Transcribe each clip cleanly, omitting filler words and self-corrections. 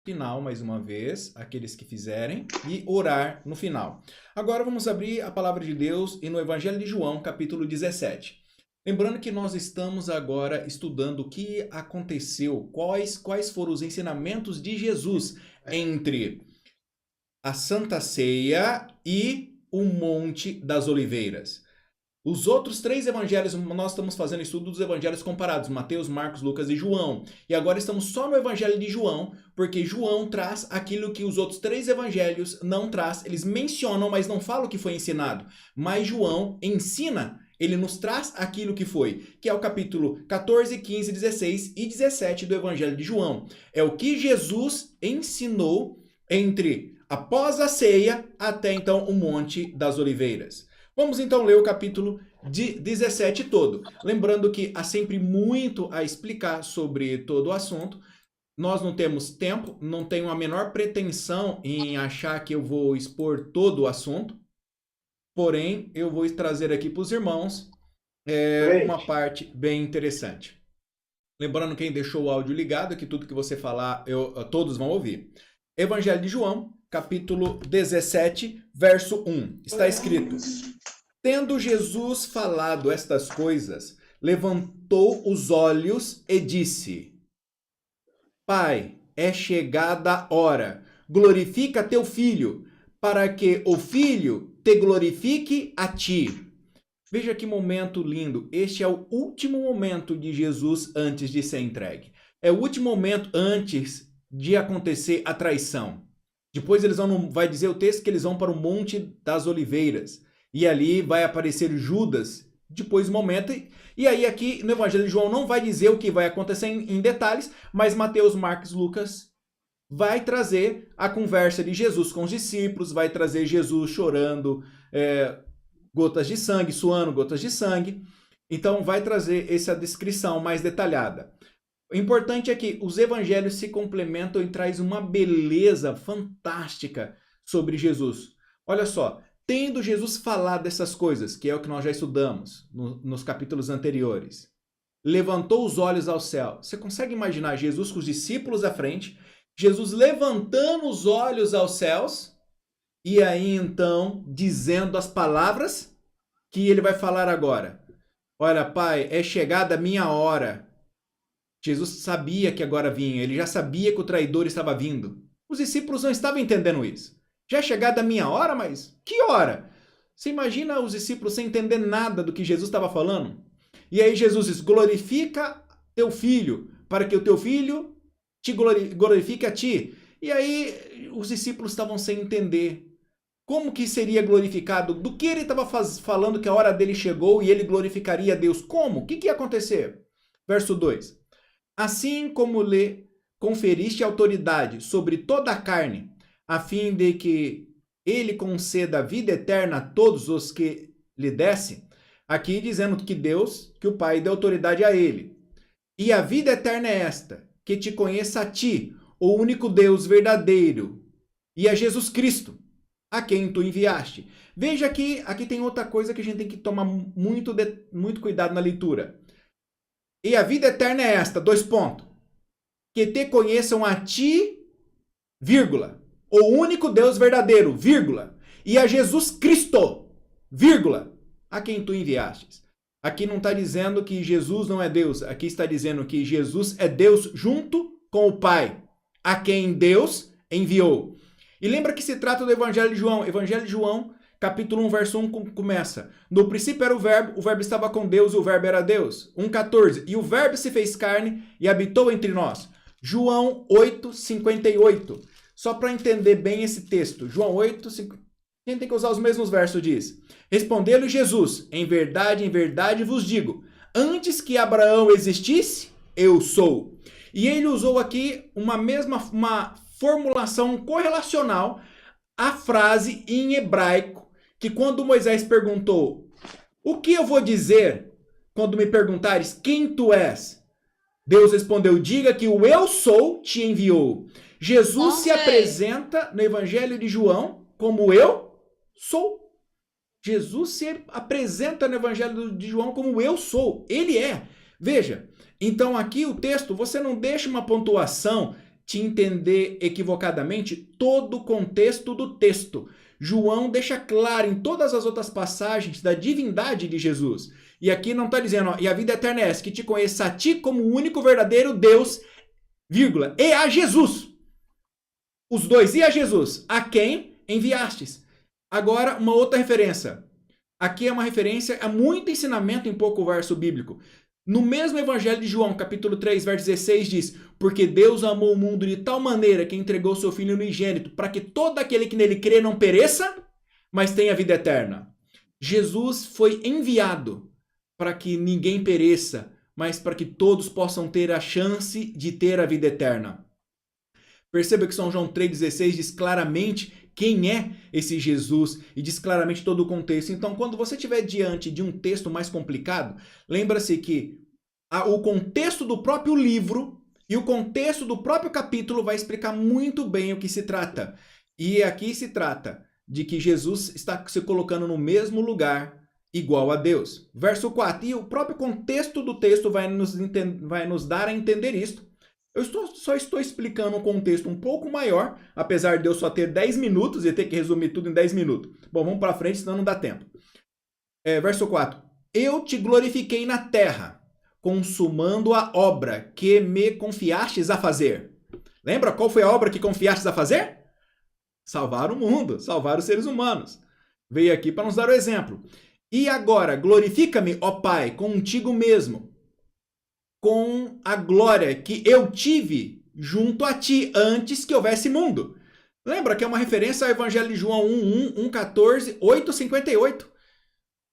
final, mais uma vez, aqueles que fizerem, e orar no final. Agora vamos abrir a palavra de Deus e no Evangelho de João, capítulo 17. Lembrando que nós estamos agora estudando o que aconteceu, quais foram os ensinamentos de Jesus entre a Santa Ceia e o Monte das Oliveiras. Os outros 3 evangelhos, nós estamos fazendo estudo dos evangelhos comparados, Mateus, Marcos, Lucas e João. E agora estamos só no evangelho de João, porque João traz aquilo que os outros 3 evangelhos não traz. Eles mencionam, mas não falam o que foi ensinado. Mas João ensina, ele nos traz aquilo que foi, que é o capítulo 14, 15, 16 e 17 do evangelho de João. É o que Jesus ensinou após a ceia até então o Monte das Oliveiras. Vamos então ler o capítulo 17 todo. Lembrando que há sempre muito a explicar sobre todo o assunto. Nós não temos tempo, não tenho a menor pretensão em achar que eu vou expor todo o assunto. Porém, eu vou trazer aqui para os irmãos uma parte bem interessante. Lembrando, quem deixou o áudio ligado, que tudo que você falar, todos vão ouvir. Evangelho de João, capítulo 17, verso 1. Está escrito: Tendo Jesus falado estas coisas, levantou os olhos e disse: Pai, é chegada a hora. Glorifica teu filho, para que o filho te glorifique a ti. Veja que momento lindo. Este é o último momento de Jesus antes de ser entregue. É o último momento antes de acontecer a traição. Depois vai dizer o texto que eles vão para o Monte das Oliveiras. E ali vai aparecer Judas, depois do momento. E aí aqui no Evangelho de João não vai dizer o que vai acontecer em detalhes, mas Mateus, Marcos, Lucas vai trazer a conversa de Jesus com os discípulos, vai trazer Jesus chorando gotas de sangue, suando gotas de sangue. Então vai trazer essa descrição mais detalhada. O importante é que os evangelhos se complementam e traz uma beleza fantástica sobre Jesus. Olha só, tendo Jesus falado dessas coisas, que é o que nós já estudamos nos capítulos anteriores, levantou os olhos ao céu. Você consegue imaginar Jesus com os discípulos à frente, Jesus levantando os olhos aos céus, e aí então dizendo as palavras que ele vai falar agora. Olha, Pai, é chegada a minha hora. Jesus sabia que agora vinha, ele já sabia que o traidor estava vindo. Os discípulos não estavam entendendo isso. Já é chegada a minha hora, mas que hora? Você imagina os discípulos sem entender nada do que Jesus estava falando? E aí Jesus diz: glorifica teu filho, para que o teu filho te glorifique a ti. E aí os discípulos estavam sem entender. Como que seria glorificado? Do que ele estava falando que a hora dele chegou e ele glorificaria a Deus? Como? O que ia acontecer? Verso 2. Assim como lhe conferiste autoridade sobre toda a carne, a fim de que ele conceda a vida eterna a todos os que lhe desse, aqui dizendo que o Pai deu autoridade a ele. E a vida eterna é esta, que te conheça a ti, o único Deus verdadeiro, e a Jesus Cristo, a quem tu enviaste. Veja que aqui tem outra coisa que a gente tem que tomar muito cuidado na leitura. E a vida eterna é esta, 2 pontos. Que te conheçam a ti, vírgula, o único Deus verdadeiro, vírgula, e a Jesus Cristo, vírgula, a quem tu enviastes. Aqui não está dizendo que Jesus não é Deus. Aqui está dizendo que Jesus é Deus junto com o Pai, a quem Deus enviou. E lembra que se trata do Evangelho de João. Evangelho de João, capítulo 1, verso 1 começa. No princípio era o verbo estava com Deus e o verbo era Deus. 1,14. E o verbo se fez carne e habitou entre nós. João 8, 58. Só para entender bem esse texto. João 8, 58. A gente tem que usar os mesmos versos, diz. Respondeu-lhe Jesus: em verdade vos digo, antes que Abraão existisse, eu sou. E ele usou aqui uma formulação correlacional à frase em hebraico, que quando Moisés perguntou: o que eu vou dizer quando me perguntares quem tu és? Deus respondeu: diga que o eu sou te enviou. Jesus se apresenta no Evangelho de João como eu sou. Jesus se apresenta no Evangelho de João como eu sou. Ele é. Veja, então aqui o texto, você não deixa uma pontuação te entender equivocadamente todo o contexto do texto. João deixa claro em todas as outras passagens da divindade de Jesus. E aqui não está dizendo, ó, e a vida eterna é essa, que te conheça a ti como o único verdadeiro Deus, vírgula, e a Jesus. Os dois, e a Jesus, a quem enviastes. Agora, uma outra referência. Aqui é uma referência a muito ensinamento em pouco verso bíblico. No mesmo Evangelho de João, capítulo 3, verso 16, diz: porque Deus amou o mundo de tal maneira que entregou seu Filho unigênito, para que todo aquele que nele crê não pereça, mas tenha vida eterna. Jesus foi enviado para que ninguém pereça, mas para que todos possam ter a chance de ter a vida eterna. Perceba que São João 3,16 diz claramente quem é esse Jesus e diz claramente todo o contexto. Então, quando você estiver diante de um texto mais complicado, lembra-se que o contexto do próprio livro e o contexto do próprio capítulo vai explicar muito bem o que se trata. E aqui se trata de que Jesus está se colocando no mesmo lugar, igual a Deus. Verso 4. E o próprio contexto do texto vai nos dar a entender isto. Eu só estou explicando um contexto um pouco maior, apesar de eu só ter 10 minutos e ter que resumir tudo em 10 minutos. Bom, vamos para frente, senão não dá tempo. Verso 4. Eu te glorifiquei na terra, consumando a obra que me confiastes a fazer. Lembra qual foi a obra que confiastes a fazer? Salvar o mundo, salvar os seres humanos. Veio aqui para nos dar o exemplo. E agora, glorifica-me, ó Pai, contigo mesmo, com a glória que eu tive junto a ti antes que houvesse mundo. Lembra que é uma referência ao Evangelho de João 1:1, 1:14, 8:58.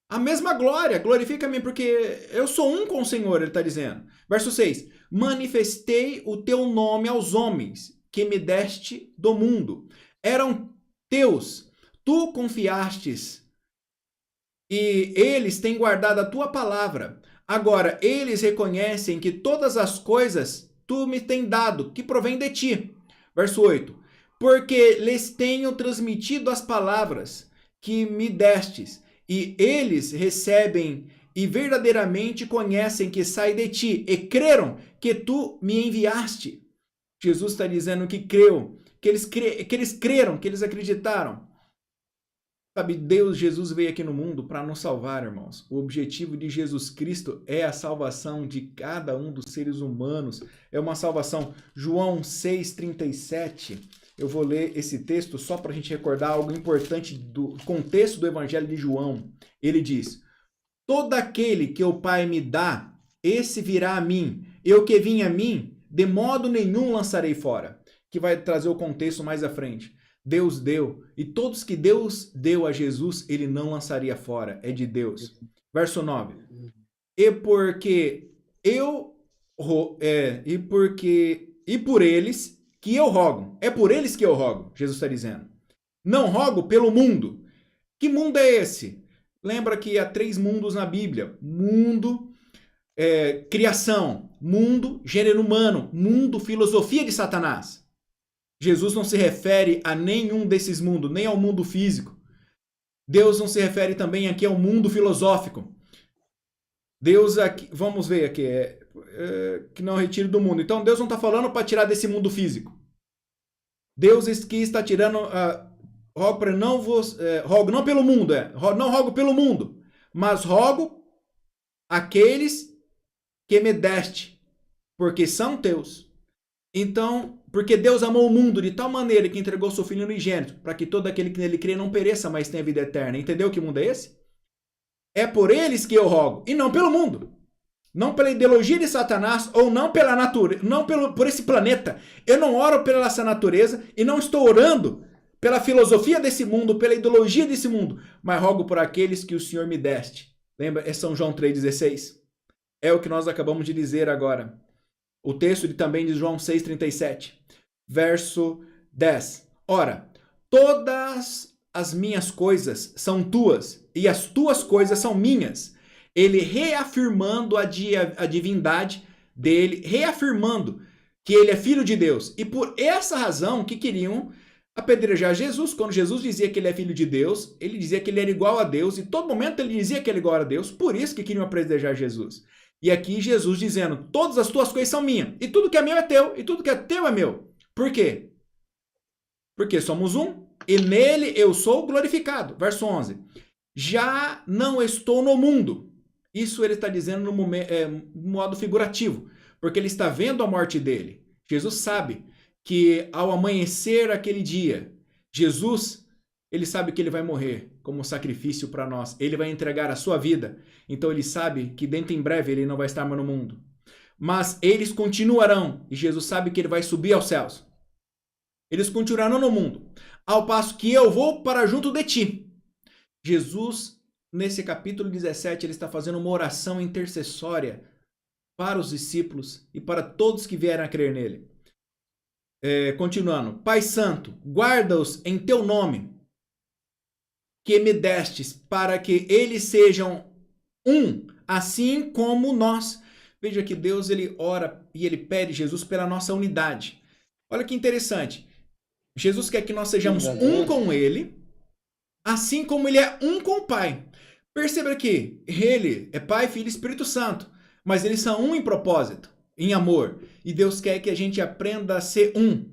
A mesma glória, glorifica-me porque eu sou um com o Senhor, ele está dizendo. Verso 6, manifestei o teu nome aos homens que me deste do mundo. Eram teus, tu confiastes e eles têm guardado a tua palavra. Agora, eles reconhecem que todas as coisas tu me tens dado, que provém de ti. Verso 8. Porque lhes tenho transmitido as palavras que me destes, e eles recebem e verdadeiramente conhecem que sai de ti, e creram que tu me enviaste. Jesus está dizendo que creu, que eles creram, que eles acreditaram. Sabe, Jesus veio aqui no mundo para nos salvar, irmãos. O objetivo de Jesus Cristo é a salvação de cada um dos seres humanos. É uma salvação. João 6,37. Eu vou ler esse texto só para a gente recordar algo importante do contexto do Evangelho de João. Ele diz: todo aquele que o Pai me dá, esse virá a mim. Eu que vim a mim, de modo nenhum lançarei fora. Que vai trazer o contexto mais à frente. Deus deu, e todos que Deus deu a Jesus, ele não lançaria fora, é de Deus. Verso 9. E por eles que eu rogo. É por eles que eu rogo, Jesus está dizendo. Não rogo pelo mundo. Que mundo é esse? Lembra que há 3 mundos na Bíblia. Mundo, criação. Mundo, gênero humano. Mundo, filosofia de Satanás. Jesus não se refere a nenhum desses mundos, nem ao mundo físico. Deus não se refere também aqui ao mundo filosófico. Deus aqui, vamos ver aqui, que não retire do mundo. Então Deus não está falando para tirar desse mundo físico. Deus aqui está tirando, rogo não pelo mundo, não rogo pelo mundo, mas rogo aqueles que me deste, porque são teus. Então, porque Deus amou o mundo de tal maneira que entregou seu Filho unigênito, para que todo aquele que nele crê não pereça, mas tenha vida eterna. Entendeu que mundo é esse? É por eles que eu rogo, e não pelo mundo. Não pela ideologia de Satanás, ou não pela natureza, não por esse planeta. Eu não oro pela essa natureza, e não estou orando pela filosofia desse mundo, pela ideologia desse mundo, mas rogo por aqueles que o Senhor me deste. Lembra? É São João 3,16. É o que nós acabamos de dizer agora. O texto também de João 6,37, verso 10. Ora, todas as minhas coisas são tuas, e as tuas coisas são minhas. Ele reafirmando a divindade dele, reafirmando que ele é filho de Deus. E por essa razão que queriam apedrejar Jesus. Quando Jesus dizia que ele é filho de Deus, ele dizia que ele era igual a Deus, e todo momento ele dizia que ele era igual a Deus, por isso que queriam apedrejar Jesus. E aqui Jesus dizendo, todas as tuas coisas são minhas, e tudo que é meu é teu, e tudo que é teu é meu. Por quê? Porque somos um e nele eu sou glorificado. Verso 11. Já não estou no mundo. Isso ele está dizendo no modo figurativo, porque ele está vendo a morte dele. Jesus sabe que ao amanhecer aquele dia, Jesus, ele sabe que ele vai morrer como sacrifício para nós. Ele vai entregar a sua vida. Então ele sabe que dentro em breve ele não vai estar mais no mundo. Mas eles continuarão. E Jesus sabe que ele vai subir aos céus. Eles continuarão no mundo. Ao passo que eu vou para junto de ti. Jesus, nesse capítulo 17, ele está fazendo uma oração intercessória para os discípulos e para todos que vierem a crer nele. Continuando. Pai Santo, guarda-os em teu nome, que me destes, para que eles sejam um, assim como nós. Veja que Deus, ele ora e ele pede Jesus pela nossa unidade. Olha que interessante. Jesus quer que nós sejamos um com ele, assim como ele é um com o Pai. Perceba que ele é Pai, Filho e Espírito Santo, mas eles são um em propósito, em amor. E Deus quer que a gente aprenda a ser um.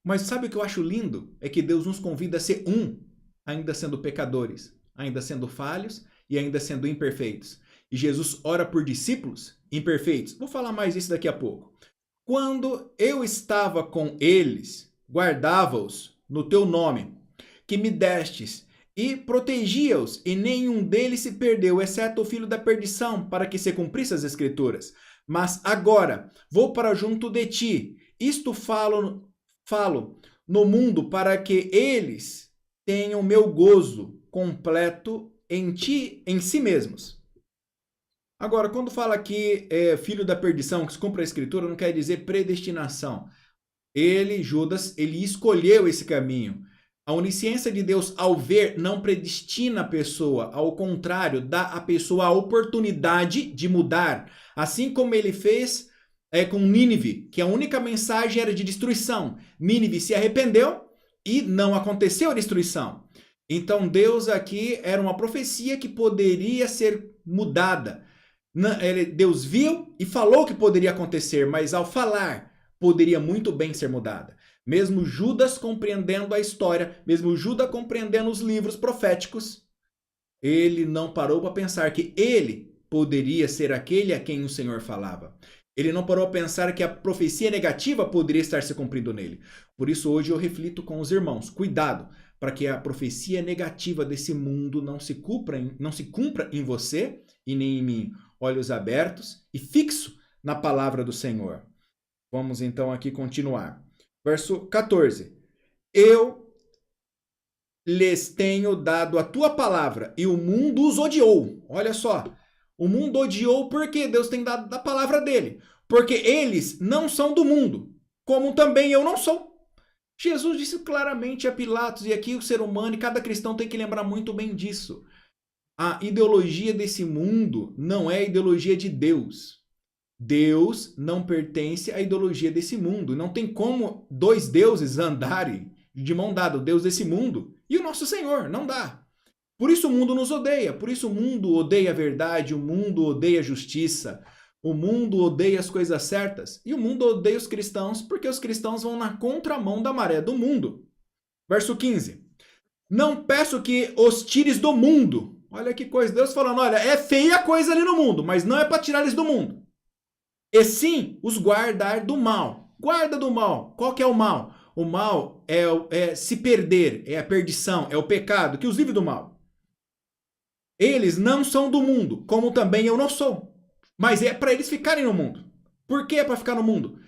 Mas sabe o que eu acho lindo? É que Deus nos convida a ser um, ainda sendo pecadores, ainda sendo falhos e ainda sendo imperfeitos. E Jesus ora por discípulos imperfeitos. Vou falar mais isso daqui a pouco. Quando eu estava com eles, guardava-os no teu nome, que me destes, e protegia-os, e nenhum deles se perdeu, exceto o filho da perdição, para que se cumprisse as escrituras. Mas agora vou para junto de ti. Isto falo no mundo, para que eles tenham meu gozo completo em ti, em si mesmos. Agora, quando fala aqui filho da perdição, que se cumpre a escritura, não quer dizer predestinação. Judas, ele escolheu esse caminho. A onisciência de Deus, ao ver, não predestina a pessoa. Ao contrário, dá à pessoa a oportunidade de mudar. Assim como ele fez com Nínive, que a única mensagem era de destruição. Nínive se arrependeu e não aconteceu a destruição. Então Deus aqui era uma profecia que poderia ser mudada. Deus viu e falou que poderia acontecer, mas ao falar, poderia muito bem ser mudada. Mesmo Judas compreendendo a história, mesmo Judas compreendendo os livros proféticos, ele não parou para pensar que ele poderia ser aquele a quem o Senhor falava. Ele não parou a pensar que a profecia negativa poderia estar se cumprindo nele. Por isso hoje eu reflito com os irmãos. Cuidado para que a profecia negativa desse mundo não se cumpra em você e nem em mim. Olhos abertos e fixo na palavra do Senhor. Vamos então aqui continuar. Verso 14. Eu lhes tenho dado a tua palavra e o mundo os odiou. Olha só. O mundo odiou porque Deus tem dado a palavra dele. Porque eles não são do mundo, como também eu não sou. Jesus disse claramente a Pilatos, e aqui o ser humano e cada cristão tem que lembrar muito bem disso. A ideologia desse mundo não é a ideologia de Deus. Deus não pertence à ideologia desse mundo. Não tem como dois deuses andarem de mão dada, o Deus desse mundo e o nosso Senhor. Não dá. Por isso o mundo nos odeia. Por isso o mundo odeia a verdade, o mundo odeia a justiça, o mundo odeia as coisas certas e o mundo odeia os cristãos porque os cristãos vão na contramão da maré do mundo. Verso 15. Não peço que os tires do mundo. Olha que coisa. Deus falando, olha, é feia a coisa ali no mundo, mas não é para tirar eles do mundo. E sim, os guardar do mal. Guarda do mal. Qual que é o mal? O mal é se perder, é a perdição, é o pecado que os livra do mal. Eles não são do mundo, como também eu não sou. Mas é para eles ficarem no mundo. Por que é para ficar no mundo?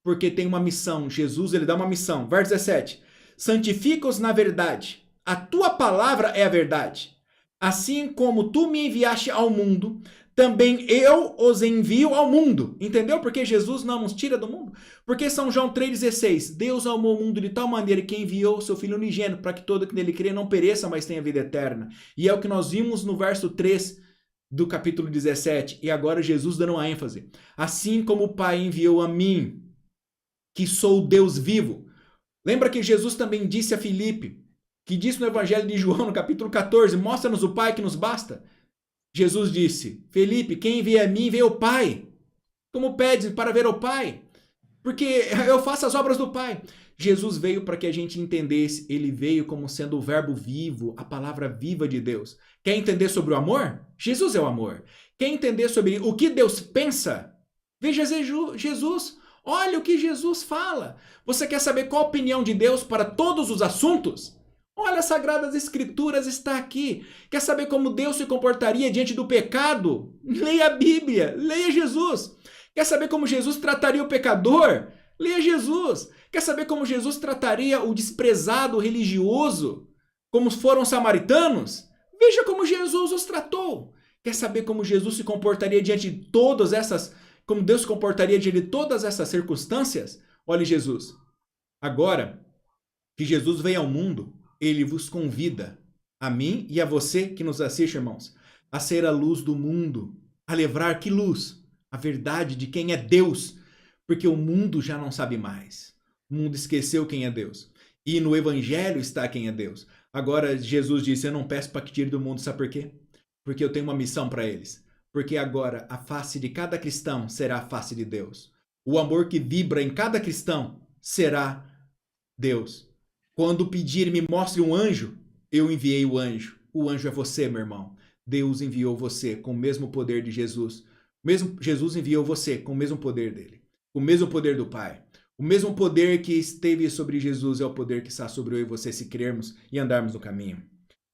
Porque tem uma missão. Jesus, ele dá uma missão. Verso 17. Santifica-os na verdade. A tua palavra é a verdade. Assim como tu me enviaste ao mundo, também eu os envio ao mundo. Entendeu? Porque Jesus não nos tira do mundo. Porque São João 3,16. Deus amou o mundo de tal maneira que enviou o seu Filho unigênito para que todo que nele crê não pereça, mas tenha vida eterna. E é o que nós vimos no verso 3 do capítulo 17. E agora Jesus dando uma ênfase. Assim como o Pai enviou a mim, que sou o Deus vivo. Lembra que Jesus também disse a Filipe, que disse no Evangelho de João, no capítulo 14, mostra-nos o Pai que nos basta. Jesus disse, Felipe, quem vê a mim vê o Pai. Como pedes para ver o Pai? porque eu faço as obras do Pai. Jesus veio para que a gente entendesse, ele veio como sendo o verbo vivo, a palavra viva de Deus. Quer entender sobre o amor? Jesus é o amor. Quer entender sobre o que Deus pensa? Veja Jesus. Olha o que Jesus fala. Você quer saber qual a opinião de Deus para todos os assuntos? Olha, as Sagradas Escrituras está aqui. Quer saber como Deus se comportaria diante do pecado? Leia a Bíblia, leia Jesus. Quer saber como Jesus trataria o pecador? Leia Jesus. Quer saber como Jesus trataria o desprezado religioso? Como foram os samaritanos? Veja como Jesus os tratou. Quer saber como Jesus se comportaria diante de todas essas, como Deus se comportaria diante de todas essas circunstâncias? Olhe Jesus. Agora que Jesus veio ao mundo, ele vos convida, a mim e a você que nos assiste, irmãos, a ser a luz do mundo, a levar que luz? A verdade de quem é Deus, porque o mundo já não sabe mais. O mundo esqueceu quem é Deus. E no Evangelho está quem é Deus. Agora Jesus disse, eu não peço para que tire do mundo, sabe por quê? Porque eu tenho uma missão para eles. Porque agora a face de cada cristão será a face de Deus. O amor que vibra em cada cristão será Deus. Quando pedir me mostre um anjo, eu enviei o anjo. O anjo é você, meu irmão. Deus enviou você com o mesmo poder de Jesus. Jesus enviou você com o mesmo poder dele. O mesmo poder do Pai. O mesmo poder que esteve sobre Jesus é o poder que está sobre eu e você se crermos e andarmos no caminho.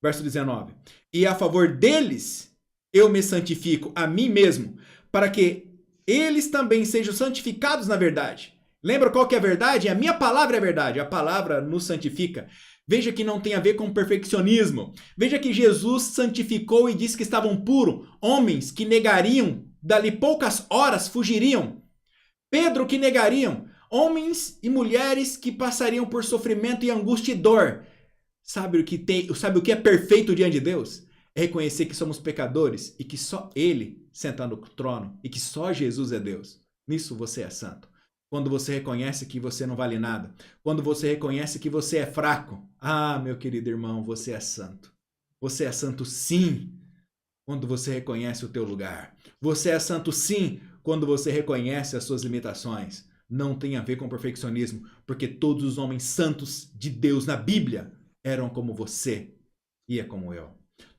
Verso 19. E a favor deles eu me santifico a mim mesmo, para que eles também sejam santificados na verdade. Lembra qual que é a verdade? A minha palavra é a verdade. A palavra nos santifica. Veja que não tem a ver com perfeccionismo. Veja que Jesus santificou e disse que estavam puros. Homens que negariam, dali poucas horas fugiriam. Pedro que negariam. Homens e mulheres que passariam por sofrimento e angústia e dor. Sabe o que é perfeito diante de Deus? É reconhecer que somos pecadores e que só Ele senta no trono e que só Jesus é Deus. Nisso você é santo. Quando você reconhece que você não vale nada. Quando você reconhece que você é fraco. Ah, meu querido irmão, você é santo. Você é santo sim, quando você reconhece o teu lugar. Você é santo sim, quando você reconhece as suas limitações. Não tem a ver com perfeccionismo, porque todos os homens santos de Deus na Bíblia eram como você e é como eu.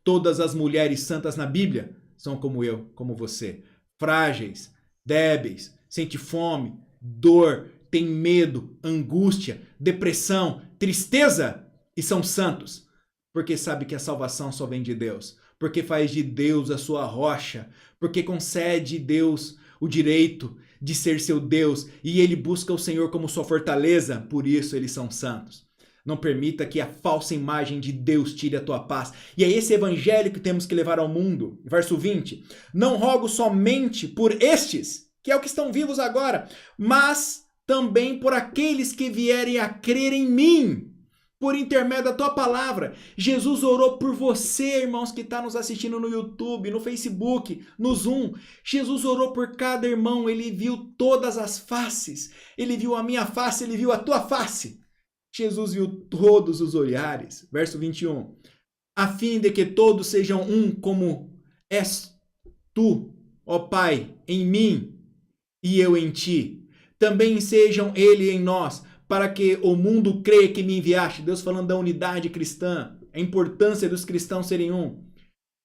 Todas as mulheres santas na Bíblia são como eu, como você. Frágeis, débeis, sentem fome, dor, tem medo, angústia, depressão, tristeza e são santos. Porque sabe que a salvação só vem de Deus. Porque faz de Deus a sua rocha. Porque concede Deus o direito de ser seu Deus. E ele busca o Senhor como sua fortaleza. Por isso eles são santos. Não permita que a falsa imagem de Deus tire a tua paz. E é esse evangelho que temos que levar ao mundo. Verso 20. Não rogo somente por estes, que é o que estão vivos agora, mas também por aqueles que vierem a crer em mim, por intermédio da tua palavra. Jesus orou por você, irmãos, que está nos assistindo no YouTube, no Facebook, no Zoom. Jesus orou por cada irmão, ele viu todas as faces. Ele viu a minha face, ele viu a tua face. Jesus viu todos os olhares. Verso 21. A fim de que todos sejam um como és tu, ó Pai, em mim e eu em ti. Também sejam ele em nós, para que o mundo creia que me enviaste. Deus falando da unidade cristã, a importância dos cristãos serem um.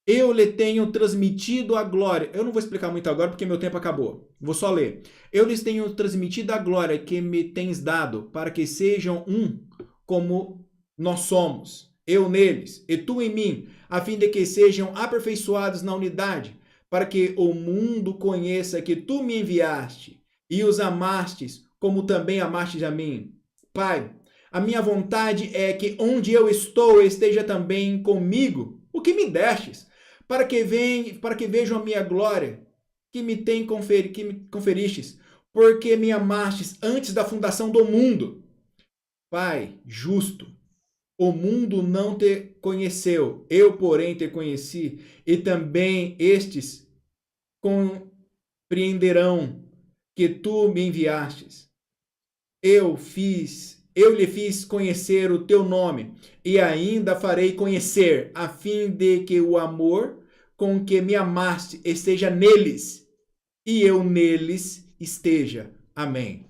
Eu lhe tenho transmitido a glória. Eu não vou explicar muito agora porque meu tempo acabou. Vou só ler. Eu lhes tenho transmitido a glória que me tens dado, para que sejam um como nós somos. Eu neles e tu em mim, a fim de que sejam aperfeiçoados na unidade, para que o mundo conheça que tu me enviaste e os amastes, como também amastes a mim. Pai, a minha vontade é que onde eu estou esteja também comigo o que me destes, para que vejam a minha glória que me conferistes, porque me amastes antes da fundação do mundo. Pai justo, o mundo não te conheceu, eu, porém, te conheci, e também estes compreenderão que tu me enviastes. Eu lhe fiz conhecer o teu nome, e ainda farei conhecer, a fim de que o amor com que me amaste esteja neles, e eu neles esteja. Amém.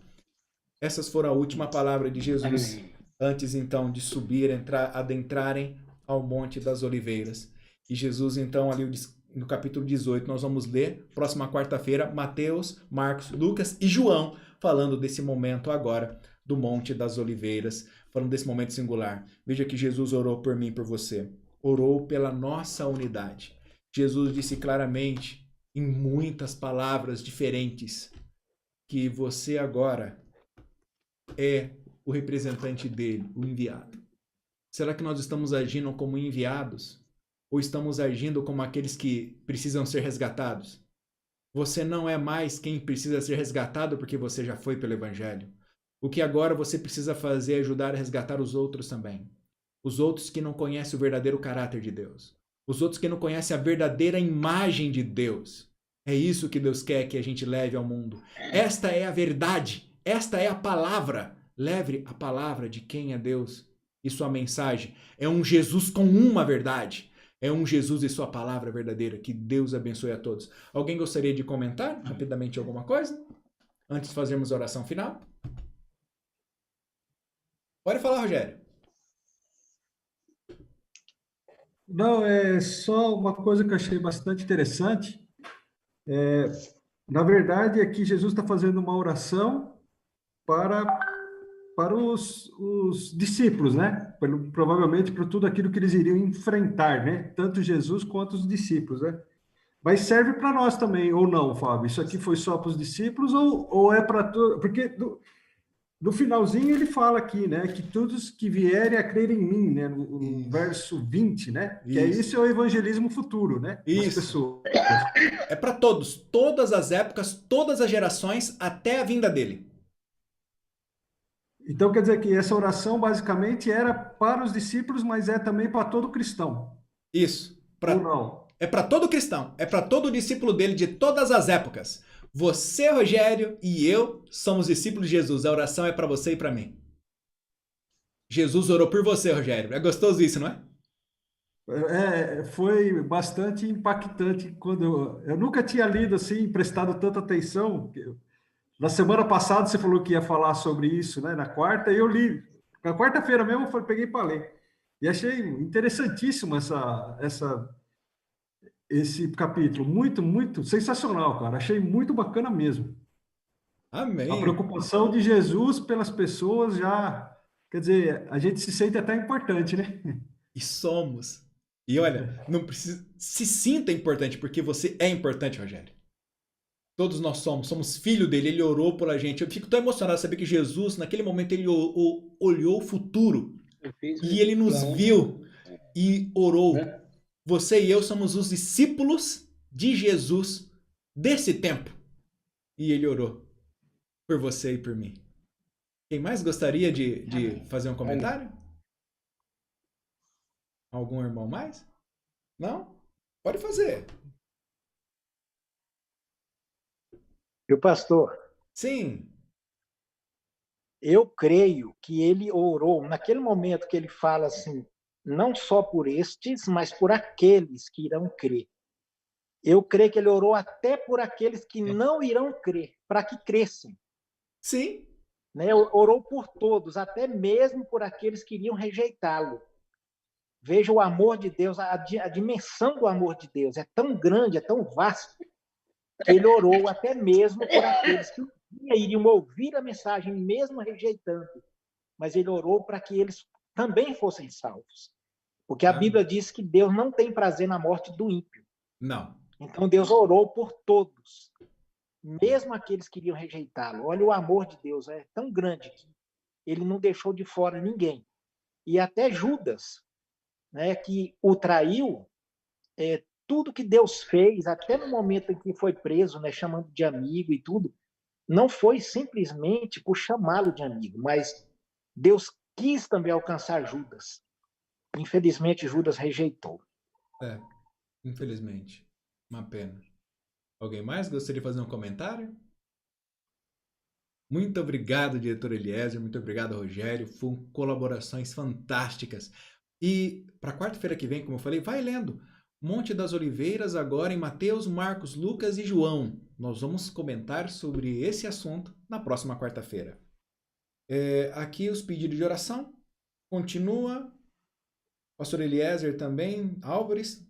Essas foram a última palavra de Jesus, Amém. antes então de subir, adentrarem ao Monte das Oliveiras. E Jesus então ali no capítulo 18 nós vamos ler, próxima quarta-feira, Mateus, Marcos, Lucas e João, falando desse momento agora do Monte das Oliveiras, falando desse momento singular. Veja que Jesus orou por mim e por você. Orou pela nossa unidade. Jesus disse claramente, em muitas palavras diferentes, que você agora é o representante dele, o enviado. Será que nós estamos agindo como enviados? Ou estamos agindo como aqueles que precisam ser resgatados? Você não é mais quem precisa ser resgatado porque você já foi pelo Evangelho. O que agora você precisa fazer é ajudar a resgatar os outros também. Os outros que não conhecem o verdadeiro caráter de Deus. Os outros que não conhecem a verdadeira imagem de Deus. É isso que Deus quer que a gente leve ao mundo. Esta é a verdade. Esta é a palavra. Leve a palavra de quem é Deus e sua mensagem. É um Jesus com uma verdade. É um Jesus e sua palavra verdadeira. Que Deus abençoe a todos. Alguém gostaria de comentar rapidamente alguma coisa? Antes de fazermos a oração final? Pode falar, Rogério. Não, é só uma coisa que eu achei bastante interessante. Na verdade, aqui Jesus está fazendo uma oração para os discípulos, né? Provavelmente para tudo aquilo que eles iriam enfrentar, né? Tanto Jesus quanto os discípulos, né? Mas serve para nós também, ou não, Fábio? Isso aqui foi só para os discípulos ou é para todos? Porque no finalzinho ele fala aqui, né? Que todos que vierem a crer em mim, né? No verso 20, né? Que é isso é o evangelismo futuro, né? Das Isso. pessoas. É para todos, todas as épocas, todas as gerações, até a vinda dele. Então quer dizer que essa oração basicamente era para os discípulos, mas é também para todo cristão. Isso. Ou não? É para todo cristão, é para todo discípulo dele de todas as épocas. Você, Rogério, e eu somos discípulos de Jesus. A oração é para você e para mim. Jesus orou por você, Rogério. É gostoso isso, não é? Foi bastante impactante quando eu nunca tinha lido assim, prestado tanta atenção. Na semana passada você falou que ia falar sobre isso, né? Na quarta, e eu li. Na quarta-feira mesmo eu peguei para ler. E achei interessantíssimo esse capítulo. Muito, muito sensacional, cara. Achei muito bacana mesmo. A Amém. preocupação de Jesus pelas pessoas já. Quer dizer, a gente se sente até importante, né? E somos. E olha, não precisa. Se sinta importante, porque você é importante, Rogério. Todos nós somos filho dele, ele orou por a gente. Eu fico tão emocionado de saber que Jesus, naquele momento, ele olhou o futuro e ele nos viu e orou. Você e eu somos os discípulos de Jesus desse tempo. E ele orou por você e por mim. Quem mais gostaria de fazer um comentário? Algum irmão mais? Não? Pode fazer. Meu pastor, Sim. eu creio que ele orou, naquele momento que ele fala assim, não só por estes, mas por aqueles que irão crer. Eu creio que ele orou até por aqueles que não irão crer, para que cresçam. Sim. Né? Orou por todos, até mesmo por aqueles que iriam rejeitá-lo. Veja o amor de Deus, a dimensão do amor de Deus é tão grande, é tão vasto, que ele orou até mesmo por aqueles que iriam ouvir a mensagem, mesmo rejeitando. Mas ele orou para que eles também fossem salvos. Porque a Bíblia diz que Deus não tem prazer na morte do ímpio. Não. Então Deus orou por todos, mesmo aqueles que iriam rejeitá-lo. Olha, o amor de Deus é tão grande que ele não deixou de fora ninguém. E até Judas, né, que o traiu, tudo que Deus fez, até no momento em que foi preso, né, chamando de amigo e tudo, não foi simplesmente por chamá-lo de amigo, mas Deus quis também alcançar Judas. Infelizmente, Judas rejeitou. Infelizmente. Uma pena. Alguém mais gostaria de fazer um comentário? Muito obrigado, diretor Eliezer. Muito obrigado, Rogério. Foram colaborações fantásticas. E para quarta-feira que vem, como eu falei, vai lendo Monte das Oliveiras agora em Mateus, Marcos, Lucas e João. Nós vamos comentar sobre esse assunto na próxima quarta-feira. Aqui os pedidos de oração. Continua. Pastor Eliezer também, Álvares.